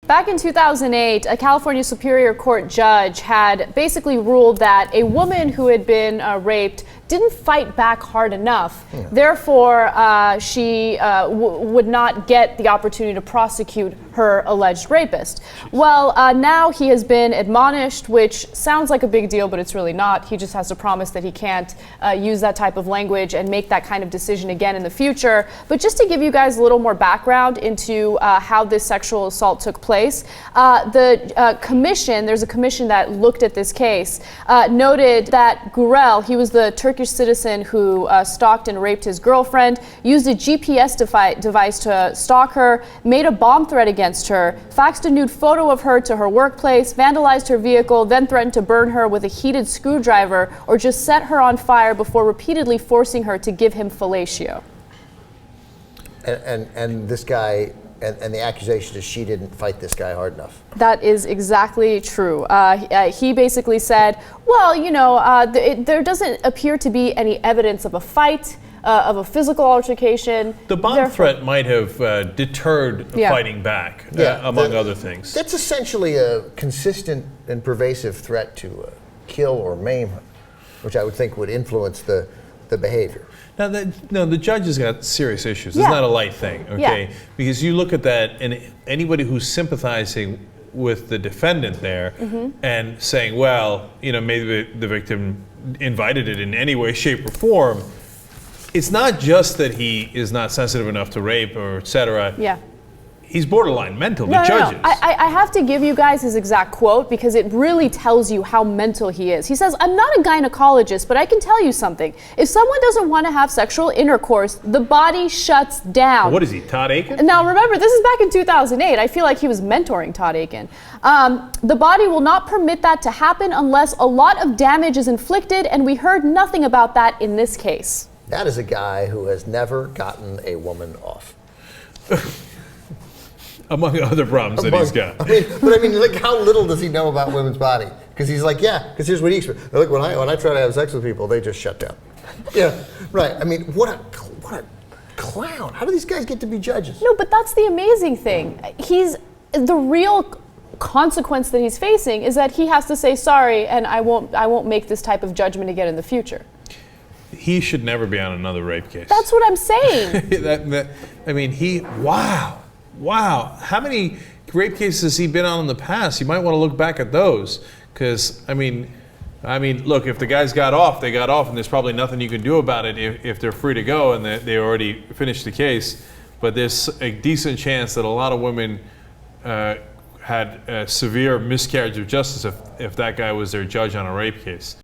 Back in 2008, a California Superior Court judge had basically ruled that a woman who had been raped didn't fight back hard enough. Therefore, she would not get the opportunity to prosecute her alleged rapist. Well, now he has been admonished, which sounds like a big deal, but it's really not. He just has to promise that he can't use that type of language and make that kind of decision again in the future. But just to give you guys a little more background into how this sexual assault took place, the commission, there's a commission that looked at this case, noted that Gurel, he was the Turkish citizen who stalked and raped his girlfriend, used a GPS device to stalk her, made a bomb threat against her, faxed a nude photo of her to her workplace, vandalized her vehicle, then threatened to burn her with a heated screwdriver or just set her on fire before repeatedly forcing her to give him fellatio. And this guy, and the accusation is she didn't fight this guy hard enough. That is exactly true. He basically said, well, you know, there doesn't appear to be any evidence of a fight, of a physical altercation. The bomb threat might have deterred fighting back, among other things. That's essentially a consistent and pervasive threat to kill or maim, which I would think would influence the behavior. Now, the judge has got serious issues. It's not a light thing, okay? Because you look at that, and anybody who's sympathizing with the defendant there and saying, well, you know, maybe the victim invited it in any way, shape, or form, it's not just that he is not sensitive enough to rape or et cetera. He's borderline mental, the judges. I have to give you guys his exact quote because it really tells you how mental he is. He says, I'm not a gynecologist, but I can tell you something. If someone doesn't want to have sexual intercourse, the body shuts down. What is he, Todd Akin? Now remember, this is back in 2008. I feel like he was mentoring Todd Akin. The body will not permit that to happen unless a lot of damage is inflicted, and we heard nothing about that in this case. That is a guy who has never gotten a woman off. Among other problems that he's got. I mean, like, how little does he know about women's body? Because he's like, because here's what he experienced. Look, when I try to have sex with people, they just shut down. Right. I mean, what a clown. How do these guys get to be judges? No, but that's the amazing thing. The real consequence that he's facing is that he has to say sorry, and I won't make this type of judgment again in the future. He should never be on another rape case. That's what I'm saying. I mean, wow. How many rape cases has he been on in the past? You might want to look back at those. Because, I mean, look, if the guys got off, they got off, and there's probably nothing you can do about it if they're free to go and they already finished the case. But there's a decent chance that a lot of women had a severe miscarriage of justice if that guy was their judge on a rape case.